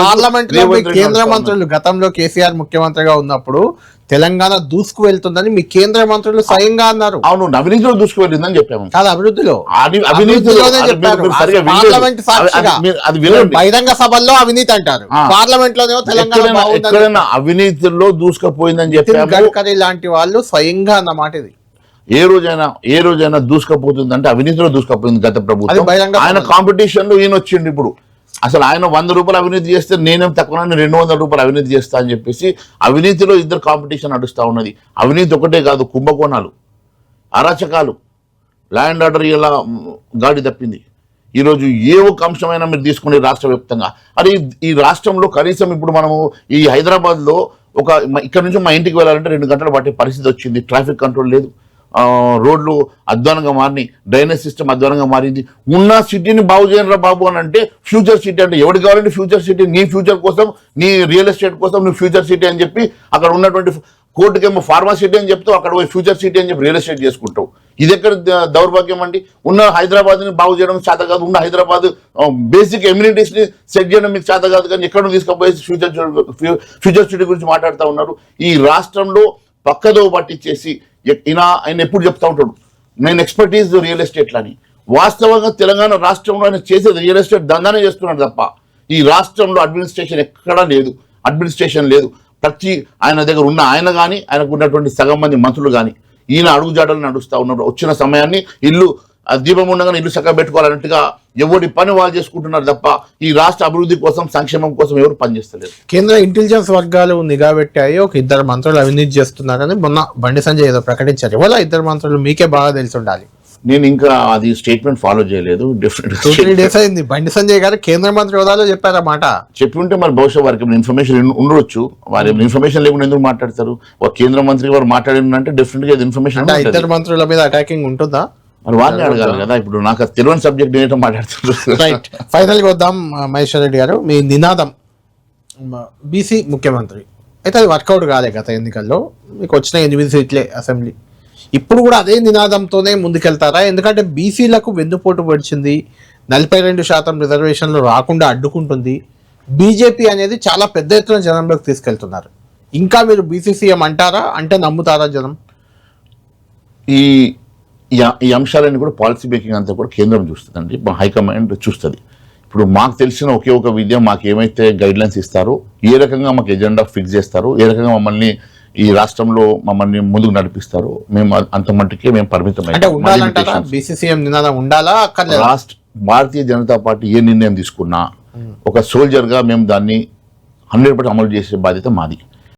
Parliament లో కేంద్ర మంత్రులు గతంలో కేసీఆర్ ముఖ్యమంత్రిగా ఉన్నప్పుడు తెలంగాణ దూసుకు వెళ్తుందని మీ కేంద్ర మంత్రులు స్వయంగా అన్నారు. అవును, అవినీతిలో దూసుకు వెళ్ళిందని చెప్పాము. కాదు, అభివృద్ధిలో బహిరంగ సభల్లో అవినీతి అంటారు, పార్లమెంట్ లోనేమో తెలంగాణ అవినీతిలో దూసుకుపోయిందని చెప్పాము. గడ్కరీ లాంటి వాళ్ళు స్వయంగా అన్నమాట ఇది. ఏ రోజైనా దూసుకపోతుందంటే అవినీతిలో దూసుకపోయింది గత ప్రభుత్వం. ఆయన కాంపిటీషన్ లో ఈయన వచ్చిండు. ఇప్పుడు అసలు ఆయన 100 రూపాయలు అవినీతి చేస్తే నేనేం తక్కువ 200 రూపాయలు అవినీతి చేస్తా అని చెప్పేసి అవినీతిలో ఇద్దరు కాంపిటీషన్ నడుస్తూ ఉన్నది. అవినీతి ఒకటే కాదు, కుంభకోణాలు, అరాచకాలు, లా అండ్ ఆర్డర్ ఇలా గాడి తప్పింది. ఈరోజు ఏ ఒక్క అంశమైనా మీరు తీసుకునే రాష్ట్ర వ్యాప్తంగా, అది ఈ రాష్ట్రంలో కనీసం ఇప్పుడు మనము ఈ హైదరాబాద్లో ఇక్కడ నుంచి మా ఇంటికి వెళ్ళాలంటే 2 గంటలు పట్టే పరిస్థితి వచ్చింది. ట్రాఫిక్ కంట్రోల్ లేదు, రోడ్లు అధ్వానంగా మారినాయి, డ్రైనేజ్ సిస్టమ్ అధ్వానంగా మారింది. ఉన్న సిటీని బాగు చేయరా బాబు అని అంటే ఫ్యూచర్ సిటీ అంటే ఎవరికి కావాలంటే ఫ్యూచర్ సిటీ, నీ ఫ్యూచర్ కోసం, నీ రియల్ ఎస్టేట్ కోసం నువ్వు ఫ్యూచర్ సిటీ అని చెప్పి అక్కడ ఉన్నటువంటి కోర్టుకేమో ఫార్మా సిటీ అని చెప్తావు, అక్కడ పోయి ఫ్యూచర్ సిటీ అని చెప్పి రియల్ ఎస్టేట్ చేసుకుంటావు. ఇది ఎక్కడ దౌర్భాగ్యం అండి? ఉన్న హైదరాబాద్ని బాగు చేయడం చేత కాదు, ఉన్న హైదరాబాద్ బేసిక్ ఎమ్యూనిటీస్ని సెట్ చేయడం మీకు చేత కాదు, కానీ ఎక్కడ తీసుకుపోయి ఫ్యూచర్ సిటీ గురించి మాట్లాడుతూ ఉన్నారు. ఈ రాష్ట్రంలో పక్కదో పట్టించేసి ఆయన ఎప్పుడు చెప్తా ఉంటాడు, నేను ఎక్స్పర్టీస్ రియల్ ఎస్టేట్ అని. వాస్తవంగా తెలంగాణ రాష్ట్రంలో ఆయన చేసేది రియల్ ఎస్టేట్ దందానే చేస్తున్నాడు తప్ప ఈ రాష్ట్రంలో అడ్మినిస్ట్రేషన్ ఎక్కడా లేదు. అడ్మినిస్ట్రేషన్ లేదు. ప్రతి ఆయన దగ్గర ఉన్న ఆయన కానీ, ఆయనకు ఉన్నటువంటి సగం మంది మంత్రులు కానీ ఈయన అడుగుజాడలు నడుస్తూ ఉన్నారు. వచ్చిన సమయాన్ని ఇల్లు దీపం ఉండగానే ఇల్లు చక్కగా పెట్టుకోవాలన్నట్టుగా ఎవరి పని వాళ్ళు చేసుకుంటున్నారు తప్ప ఈ రాష్ట్ర అభివృద్ధి కోసం, సంక్షేమం కోసం ఎవరు పనిచేస్తలేరు. కేంద్ర ఇంటెలిజెన్స్ వర్గాలు నిఘా పెట్టాయి, ఒక 2 మంత్రులు అవినీతి చేస్తున్నారని మొన్న బండి సంజయ్ ఏదో ప్రకటించారు. ఇవాళ 2 మంత్రులు మీకే బాగా తెలిసి ఉండాలి. నేను ఇంకా అది స్టేట్మెంట్ ఫాలో చేయలేదు. 2-3 డేస్ అయింది. బండి సంజయ్ గారు కేంద్ర మంత్రి హోదాలో చెప్పారన్నమాట. చెప్పి ఉంటే మరి బహుశా వారికి ఇన్ఫర్మేషన్ ఉండొచ్చు. వారి ఇన్ఫర్మేషన్ లేకుండా ఎందుకు మాట్లాడతారు? ఒక కేంద్ర మంత్రి వారు మాట్లాడినంటే డెఫినెట్ గా ఇన్ఫర్మేషన్. 2 మంత్రుల మీద అటాకింగ్ ఉంటుందా? మరి వారిని అడగాలి కదా. ఇప్పుడు నాకు తెలియని సబ్జెక్ట్ ఏంటో మాట్లాడుతున్నారు. రైట్, ఫైనల్గా వద్దాం. మహేశ్వర్ రెడ్డి గారు, మీ నినాదం బీసీ ముఖ్యమంత్రి అయితే అది వర్కౌట్ కాలే గత ఎన్నికల్లో. మీకు వచ్చిన 8 సీట్లే అసెంబ్లీ. ఇప్పుడు కూడా అదే నినాదంతోనే ముందుకెళ్తారా? ఎందుకంటే బీసీలకు వెన్నుపోటు పడిచింది, 42% రిజర్వేషన్లు రాకుండా అడ్డుకుంటుంది. బీజేపీ అనేది చాలా పెద్ద ఎత్తున జనంలోకి తీసుకెళ్తున్నారు. ఇంకా మీరు బీసీ సీఎం అంటారా? అంటే నమ్ముతారా జనం? ఈ అంశాలన్నీ కూడా పాలసీ మేకింగ్ అంతా కూడా కేంద్రం చూస్తుందండి, మా హైకమాండ్ చూస్తుంది. ఇప్పుడు మాకు తెలిసిన ఒకే ఒక విద్య, మాకు ఏమైతే గైడ్ లైన్స్ ఇస్తారో, ఏ రకంగా మాకు ఎజెండా ఫిక్స్ చేస్తారో, ఏ రకంగా మమ్మల్ని ఈ రాష్ట్రంలో మమ్మల్ని ముందుకు నడిపిస్తారో మేము అంత మట్టుకే మేము పరిమితమైన. భారతీయ జనతా పార్టీ ఏ నిర్ణయం తీసుకున్నా ఒక సోల్జర్గా మేము దాన్ని 100% అమలు చేసే బాధ్యత మాది.